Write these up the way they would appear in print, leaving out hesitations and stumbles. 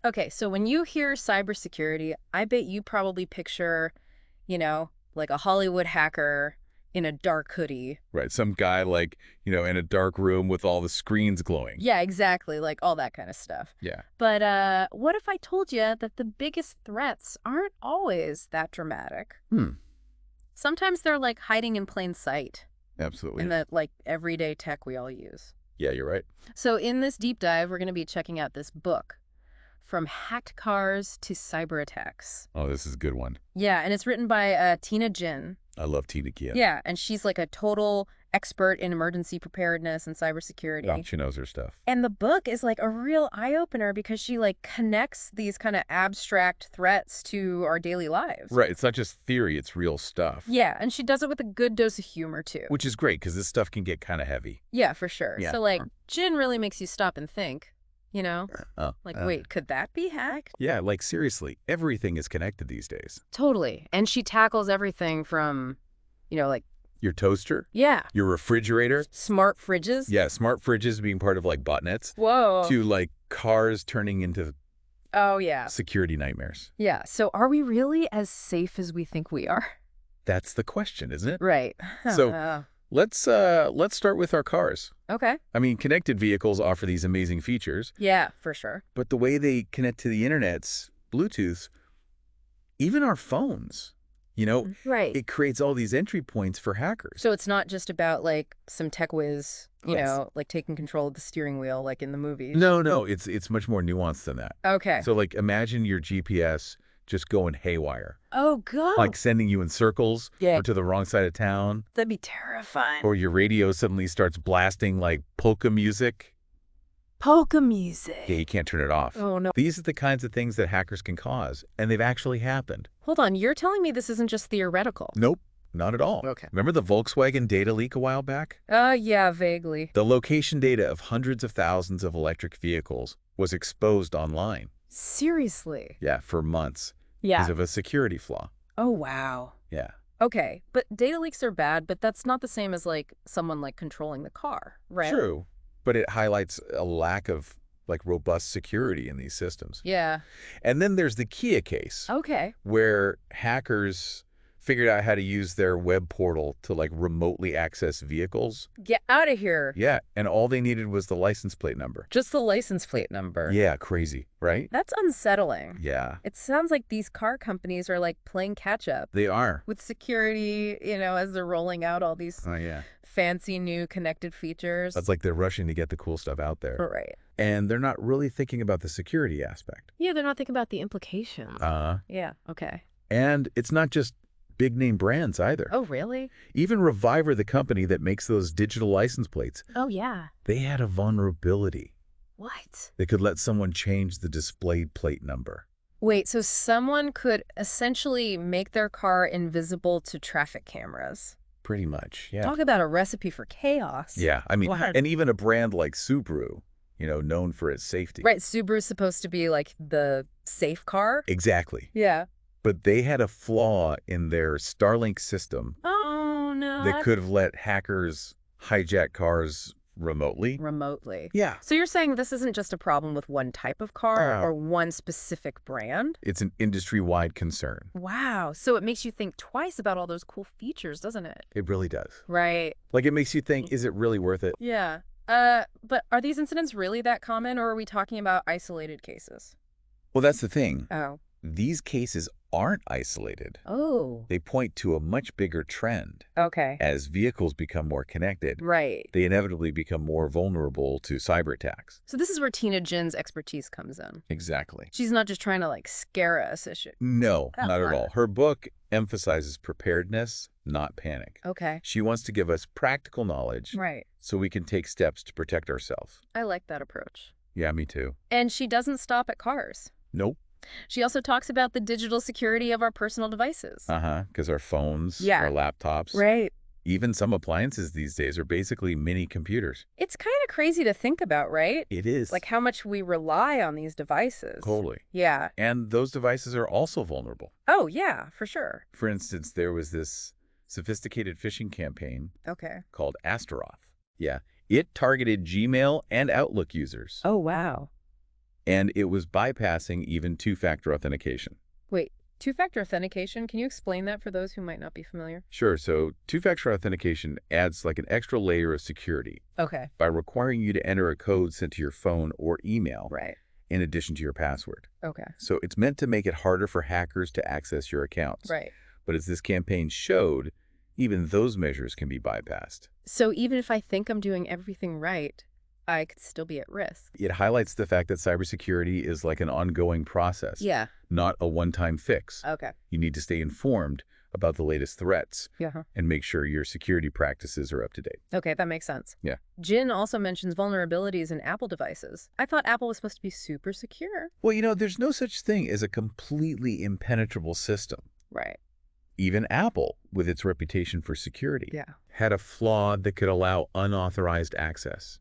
Okay, so when you hear cybersecurity, I bet you probably picture, like a Hollywood hacker in a dark hoodie. Right. Some guy like, in a dark room with all the screens glowing. Yeah, exactly, like all that kind of stuff. Yeah. But what if I told you that the biggest threats aren't always that dramatic? Hmm. Sometimes they're like hiding in plain sight Absolutely. in the like everyday tech we all use. Yeah, you're right. So in this deep dive, we're going to be checking out this book, From Hacked Cars to Cyber Attacks. Oh, this is a good one. Yeah, and it's written by Tina Jin. I love Tina Kia. Yeah, and she's like a total expert in emergency preparedness and cybersecurity. Yeah, she knows her stuff. And the book is like a real eye-opener because she like connects these kind of abstract threats to our daily lives. Right. It's not just theory, it's real stuff. Yeah, and she does it with a good dose of humor too. Which is great because this stuff can get kind of heavy. Yeah, for sure. Yeah. So like Jin really makes you stop and think, Oh, wait, could that be hacked? Yeah, like seriously, everything is connected these days. Totally. And she tackles everything from, like, Your toaster, yeah, your refrigerator. smart fridges. Yeah, smart fridges being part of like botnets. Whoa. To like cars turning into Oh, yeah. security nightmares. Yeah. So are we really as safe as we think we are? That's the question, isn't it? Right. So let's start with our cars. Okay. I mean, connected vehicles offer these amazing features, Yeah, for sure. but the way they connect to the internet's Bluetooth, even our phones, Right. it creates all these entry points for hackers. So it's not just about like some tech whiz, Yes. like taking control of the steering wheel like in the movies. No, it's much more nuanced than that. Okay. So like imagine your GPS just going haywire, Oh, God. like sending you in circles Yeah. or to the wrong side of town, That'd be terrifying. or your radio suddenly starts blasting like polka music. Polka music. Yeah, you can't turn it off. Oh, no. These are the kinds of things that hackers can cause, and they've actually happened. Hold on. You're telling me this isn't just theoretical? Nope, not at all. Okay. Remember the Volkswagen data leak a while back? Yeah, vaguely. The location data of hundreds of thousands of electric vehicles was exposed online. Seriously? Yeah, for months. Yeah. Because of a security flaw. Oh, wow. Yeah. Okay, but data leaks are bad, but that's not the same as like someone like controlling the car, right? True, but it highlights a lack of like robust security in these systems. Yeah. And then there's the Kia case, Okay. where hackers figured out how to use their web portal to like remotely access vehicles. Get out of here. Yeah, and all they needed was the license plate number. Just the license plate number. Yeah, crazy, right? That's unsettling. Yeah, It sounds like these car companies are like playing catch up they are. with security, as they're rolling out all these Oh, yeah. fancy new connected features. That's like they're rushing to get the cool stuff out there. Right. And they're not really thinking about the security aspect. Yeah, they're not thinking about the implications. Yeah, okay. And it's not just big name brands either. Oh, really? Even Reviver, the company that makes those digital license plates, Oh, yeah. they had a vulnerability What? that could let someone change the displayed plate number. Wait, so someone could essentially make their car invisible to traffic cameras. Pretty much, yeah. Talk about a recipe for chaos. Yeah, I mean, Wow. and even a brand like Subaru, known for its safety. Right, Subaru's supposed to be like the safe car. Exactly. Yeah. But they had a flaw in their Starlink system Oh, no. that could have let hackers hijack cars remotely. Remotely. Yeah. So you're saying this isn't just a problem with one type of car Oh. or one specific brand? It's an industry-wide concern. Wow. So it makes you think twice about all those cool features, doesn't it? It really does. Right. Like, it makes you think, is it really worth it? Yeah. But are these incidents really that common, or are we talking about isolated cases? Well, that's the thing. Oh. These cases aren't isolated. Oh. They point to a much bigger trend. Okay. As vehicles become more connected, Right. they inevitably become more vulnerable to cyber attacks. So this is where Tina Jin's expertise comes in. Exactly. She's not just trying to like scare us, is she? No, Oh, not at wow. all. Her book emphasizes preparedness, not panic. Okay. She wants to give us practical knowledge Right. so we can take steps to protect ourselves. I like that approach. Yeah, me too. And she doesn't stop at cars. Nope. She also talks about the digital security of our personal devices. Because our phones, Yeah. our laptops, Right. even some appliances these days are basically mini computers. It's kind of crazy to think about, right? It is. Like how much we rely on these devices. Totally. Yeah. And those devices are also vulnerable. Oh, yeah, for sure. For instance, there was this sophisticated phishing campaign Okay. called Astaroth. Yeah. It targeted Gmail and Outlook users. Oh, wow. And it was bypassing even two-factor authentication. Wait, two-factor authentication? Can you explain that for those who might not be familiar? Sure, so two-factor authentication adds like an extra layer of security Okay. by requiring you to enter a code sent to your phone or email Right. in addition to your password. Okay. So it's meant to make it harder for hackers to access your accounts. Right. But as this campaign showed, even those measures can be bypassed. So even if I think I'm doing everything right, I could still be at risk. It highlights the fact that cybersecurity is like an ongoing process, Yeah. not a one-time fix. Okay. You need to stay informed about the latest threats Yeah. and make sure your security practices are up to date. Okay, that makes sense. Yeah. Jin also mentions vulnerabilities in Apple devices. I thought Apple was supposed to be super secure. Well, there's no such thing as a completely impenetrable system. Right. Even Apple, with its reputation for security, Yeah. had a flaw that could allow unauthorized access.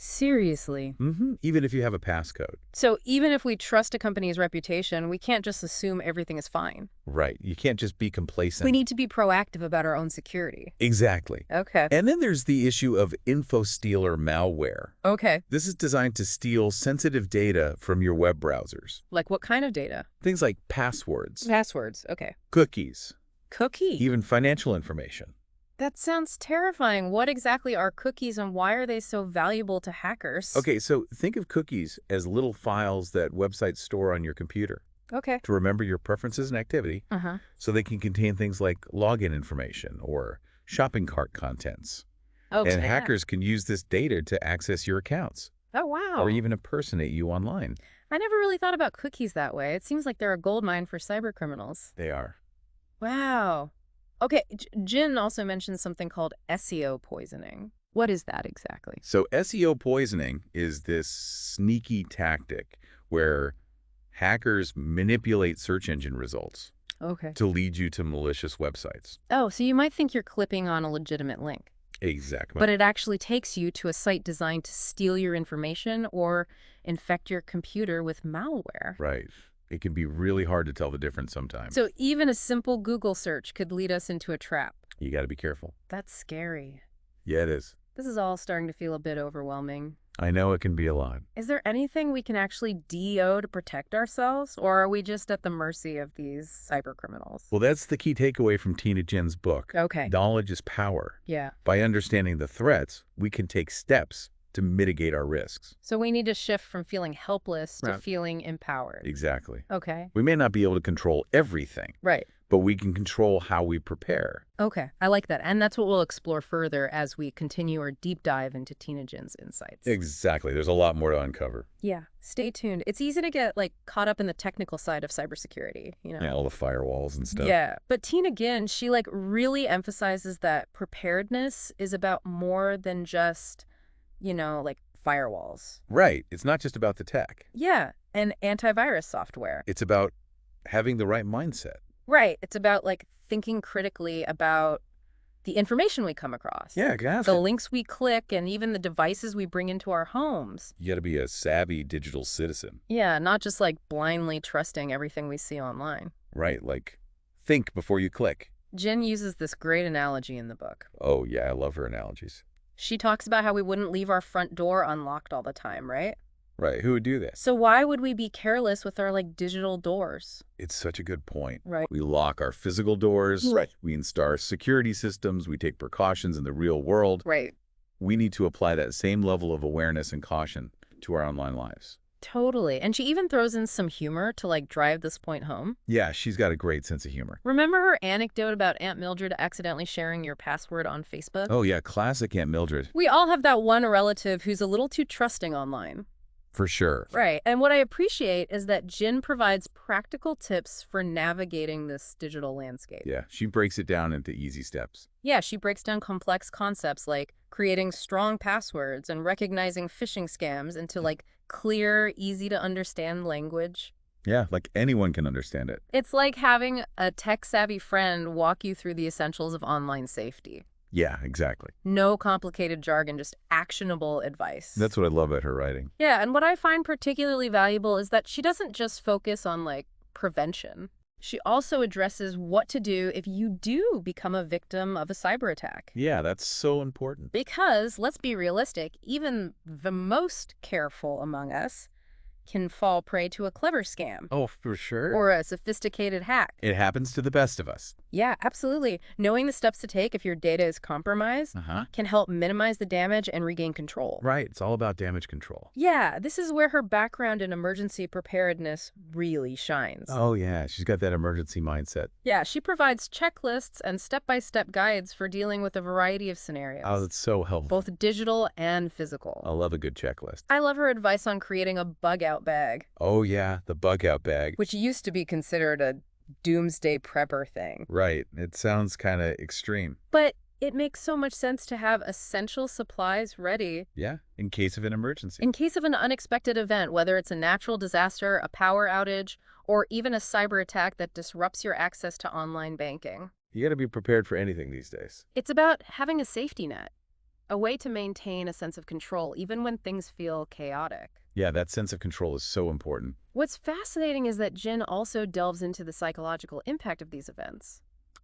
Seriously. Even if you have a passcode. So even if we trust a company's reputation, we can't just assume everything is fine. Right. You can't just be complacent. We need to be proactive about our own security. Exactly. Okay. And then there's the issue of info-stealer malware. Okay. This is designed to steal sensitive data from your web browsers. Like what kind of data? Things like passwords, Passwords. Okay. cookies, Cookie. even financial information. That sounds terrifying. What exactly are cookies and why are they so valuable to hackers? Okay, so think of cookies as little files that websites store on your computer Okay. to remember your preferences and activity, Uh-huh. so they can contain things like login information or shopping cart contents. Okay. And hackers can use this data to access your accounts Oh, wow. or even impersonate you online. I never really thought about cookies that way. It seems like they're a goldmine for cybercriminals. They are. Wow. Okay, Jin also mentioned something called SEO poisoning. What is that exactly? So SEO poisoning is this sneaky tactic where hackers manipulate search engine results Okay. to lead you to malicious websites. Oh, so you might think you're clipping on a legitimate link, Exactly. but it actually takes you to a site designed to steal your information or infect your computer with malware. Right. It can be really hard to tell the difference sometimes. So even a simple Google search could lead us into a trap. You got to be careful. That's scary. Yeah, it is. This is all starting to feel a bit overwhelming. I know it can be a lot. Is there anything we can actually do to protect ourselves, or are we just at the mercy of these cybercriminals? Well, that's the key takeaway from Tina Jen's book. Okay. Knowledge is power. Yeah. By understanding the threats, we can take steps to mitigate our risks. So we need to shift from feeling helpless to Right. feeling empowered. Exactly. Okay. We may not be able to control everything, Right. but we can control how we prepare. Okay. I like that. And that's what we'll explore further as we continue our deep dive into Tina Jin's insights. Exactly. There's a lot more to uncover. Yeah. Stay tuned. It's easy to get caught up in the technical side of cybersecurity, Yeah, all the firewalls and stuff. Yeah. But Tina Ginn, she really emphasizes that preparedness is about more than just, firewalls. Right. It's not just about the tech. Yeah. And antivirus software. It's about having the right mindset. Right. It's about thinking critically about the information we come across. Yeah, The exactly. links we click and even the devices we bring into our homes. You got to be a savvy digital citizen. Yeah, not just blindly trusting everything we see online. Right. Think before you click. Jen uses this great analogy in the book. Oh, yeah. I love her analogies. She talks about how we wouldn't leave our front door unlocked all the time, right? Right. Who would do this? So why would we be careless with our digital doors? It's such a good point. Right. We lock our physical doors. Right. We install security systems. We take precautions in the real world. Right. We need to apply that same level of awareness and caution to our online lives. Totally. And she even throws in some humor to drive this point home. Yeah, she's got a great sense of humor. Remember her anecdote about Aunt Mildred accidentally sharing your password on Facebook? Oh, yeah. Classic Aunt Mildred. We all have that one relative who's a little too trusting online. For sure. Right. And what I appreciate is that Jen provides practical tips for navigating this digital landscape. Yeah, she breaks it down into easy steps. Yeah, she breaks down complex concepts like creating strong passwords and recognizing phishing scams into clear, easy to understand language. Yeah, anyone can understand it. It's like having a tech-savvy friend walk you through the essentials of online safety. Yeah, exactly. No complicated jargon, just actionable advice. That's what I love about her writing. Yeah, and what I find particularly valuable is that she doesn't just focus on prevention. She also addresses what to do if you do become a victim of a cyber attack. Yeah, that's so important. Because, let's be realistic, even the most careful among us can fall prey to a clever scam Oh, for sure. or a sophisticated hack. It happens to the best of us. Yeah, absolutely. Knowing the steps to take if your data is compromised Uh-huh. can help minimize the damage and regain control. Right. It's all about damage control. Yeah, this is where her background in emergency preparedness really shines. Oh, yeah. She's got that emergency mindset. Yeah, she provides checklists and step-by-step guides for dealing with a variety of scenarios, Oh, that's so helpful. both digital and physical. I love a good checklist. I love her advice on creating a bug-out bag, Oh, yeah. The bug-out bag. which used to be considered a doomsday prepper thing. Right. It sounds kind of extreme. But it makes so much sense to have essential supplies ready Yeah. In case of an emergency. in case of an unexpected event, whether it's a natural disaster, a power outage, or even a cyber attack that disrupts your access to online banking. You got to be prepared for anything these days. It's about having a safety net, a way to maintain a sense of control even when things feel chaotic. Yeah, that sense of control is so important. What's fascinating is that Jin also delves into the psychological impact of these events.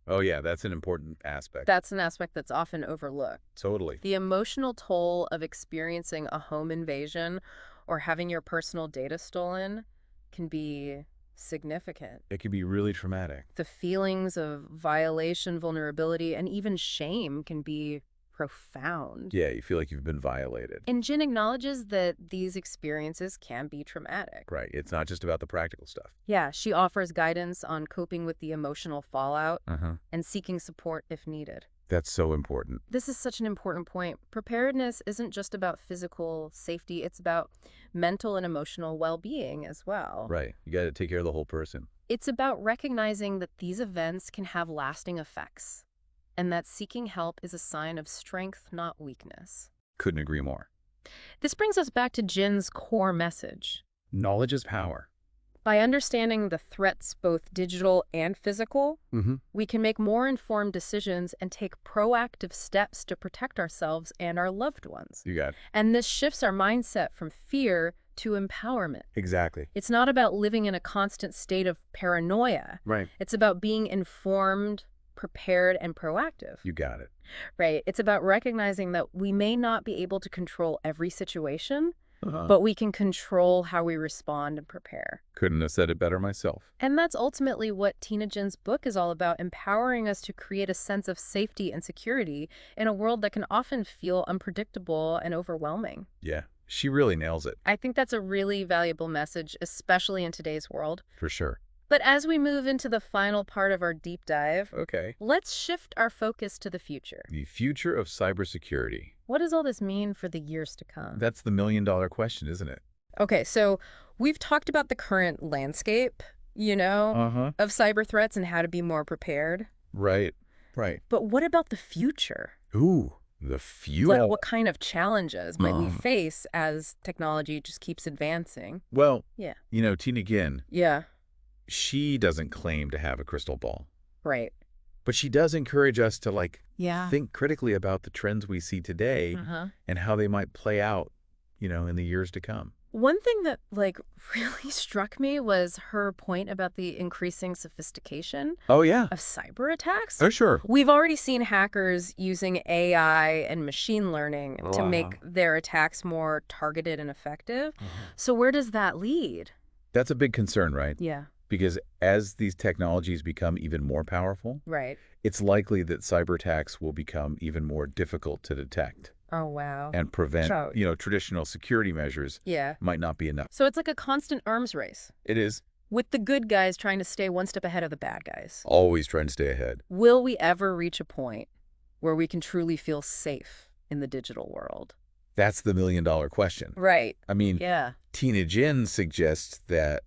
Oh, yeah. That's an important aspect. That's an aspect that's often overlooked. Totally. The emotional toll of experiencing a home invasion or having your personal data stolen can be significant. It can be really traumatic. The feelings of violation, vulnerability, and even shame can be profound. Yeah, you feel like you've been violated. And Jin acknowledges that these experiences can be traumatic. Right. It's not just about the practical stuff. Yeah, she offers guidance on coping with the emotional fallout Uh-huh. and seeking support if needed. That's so important. This is such an important point. Preparedness isn't just about physical safety, it's about mental and emotional well-being as well. Right. You got to take care of the whole person. It's about recognizing that these events can have lasting effects, and that seeking help is a sign of strength, not weakness. Couldn't agree more. This brings us back to Jin's core message. Knowledge is power. By understanding the threats, both digital and physical, Mm-hmm. we can make more informed decisions and take proactive steps to protect ourselves and our loved ones. You got it. And this shifts our mindset from fear to empowerment. Exactly. It's not about living in a constant state of paranoia. Right. It's about being informed, prepared, and proactive. You got it. Right. It's about recognizing that we may not be able to control every situation, Uh-huh. but we can control how we respond and prepare. Couldn't have said it better myself. And that's ultimately what Tina Jin's book is all about, empowering us to create a sense of safety and security in a world that can often feel unpredictable and overwhelming. Yeah. She really nails it. I think that's a really valuable message, especially in today's world. For sure. But as we move into the final part of our deep dive, Okay. let's shift our focus to the future. The future of cybersecurity. What does all this mean for the years to come? That's the million-dollar question, isn't it? Okay, so we've talked about the current landscape, Uh-huh. of cyber threats and how to be more prepared. Right. Right. But what about the future? Ooh, the future. Like, what kind of challenges might we Uh. face as technology just keeps advancing? Well, Yeah. Tina Ginn, Yeah, she doesn't claim to have a crystal ball, right. but she does encourage us to, Yeah. think critically about the trends we see today Uh-huh. and how they might play out, in the years to come. One thing that, really struck me was her point about the increasing sophistication Oh, yeah. of cyber attacks. Oh, sure. We've already seen hackers using AI and machine learning to make their attacks more targeted and effective. So where does that lead? That's a big concern, right? Yeah, Because as these technologies become even more powerful, right. it's likely that cyber attacks will become even more difficult to detect Oh, wow. and prevent, So- traditional security measures Yeah. might not be enough. So it's like a constant arms race, It is with the good guys trying to stay one step ahead of the bad guys. always trying to stay ahead. Will we ever reach a point where we can truly feel safe in the digital world? That's the million-dollar question. Right. I mean, Yeah. Tina Ginn suggests that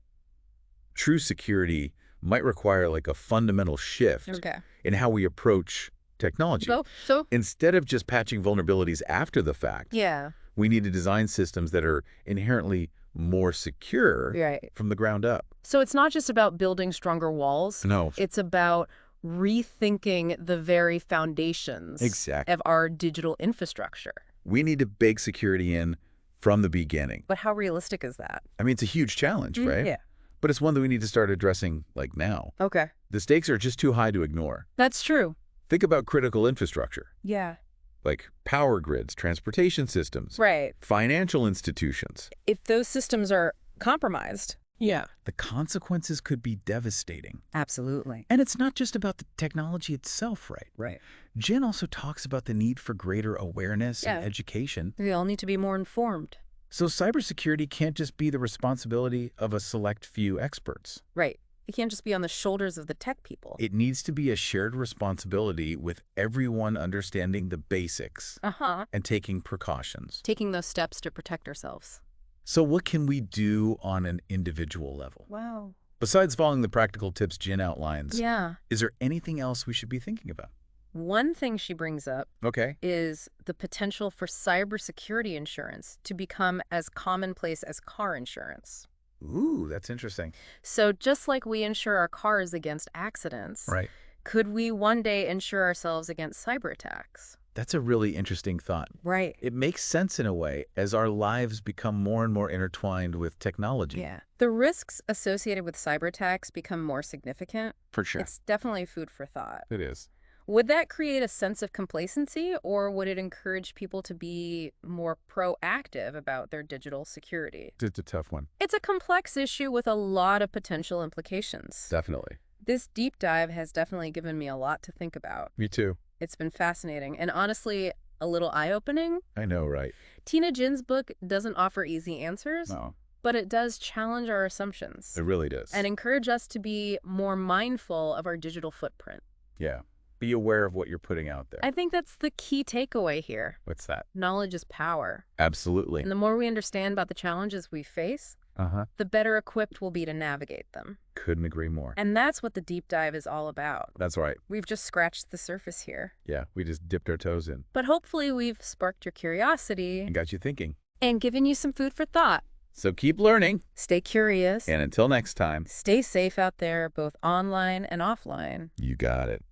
true security might require a fundamental shift Okay. in how we approach technology. So? Instead of just patching vulnerabilities after the fact, Yeah. we need to design systems that are inherently more secure Right. from the ground up. So it's not just about building stronger walls. No. It's about rethinking the very foundations Exactly. of our digital infrastructure. We need to bake security in from the beginning. But how realistic is that? I mean, it's a huge challenge, right? Yeah. But it's one that we need to start addressing now. Okay. The stakes are just too high to ignore. That's true. Think about critical infrastructure, Yeah. like power grids, transportation systems, Right. financial institutions. If those systems are compromised. Yeah. The consequences could be devastating. Absolutely. And it's not just about the technology itself, right? Right. Jen also talks about the need for greater awareness and education. We all need to be more informed. So cybersecurity can't just be the responsibility of a select few experts. Right. It can't just be on the shoulders of the tech people. It needs to be a shared responsibility with everyone understanding the basics and taking precautions. Taking those steps to protect ourselves. So what can we do on an individual level? Wow. Besides following the practical tips Jen outlines, Yeah. is there anything else we should be thinking about? One thing she brings up Okay. is the potential for cybersecurity insurance to become as commonplace as car insurance. Ooh, that's interesting. So just like we insure our cars against accidents, Right. could we one day insure ourselves against cyber attacks? That's a really interesting thought. Right. It makes sense in a way as our lives become more and more intertwined with technology. Yeah. The risks associated with cyber attacks become more significant. For sure. It's definitely food for thought. It is. Would that create a sense of complacency, or would it encourage people to be more proactive about their digital security? It's a tough one. It's a complex issue with a lot of potential implications. Definitely. This deep dive has definitely given me a lot to think about. Me too. It's been fascinating and honestly a little eye-opening. I know, right? Tina Jin's book doesn't offer easy answers, No, but it does challenge our assumptions it really does. and encourage us to be more mindful of our digital footprint. Yeah. Be aware of what you're putting out there. I think that's the key takeaway here. What's that? Knowledge is power. Absolutely. And the more we understand about the challenges we face, the better equipped we'll be to navigate them. Couldn't agree more. And that's what the deep dive is all about. That's right. We've just scratched the surface here. Yeah, we just dipped our toes in But hopefully we've sparked your curiosity and got you thinking. and given you some food for thought. So keep learning. Stay curious. And until next time, Stay safe out there, both online and offline. you got it.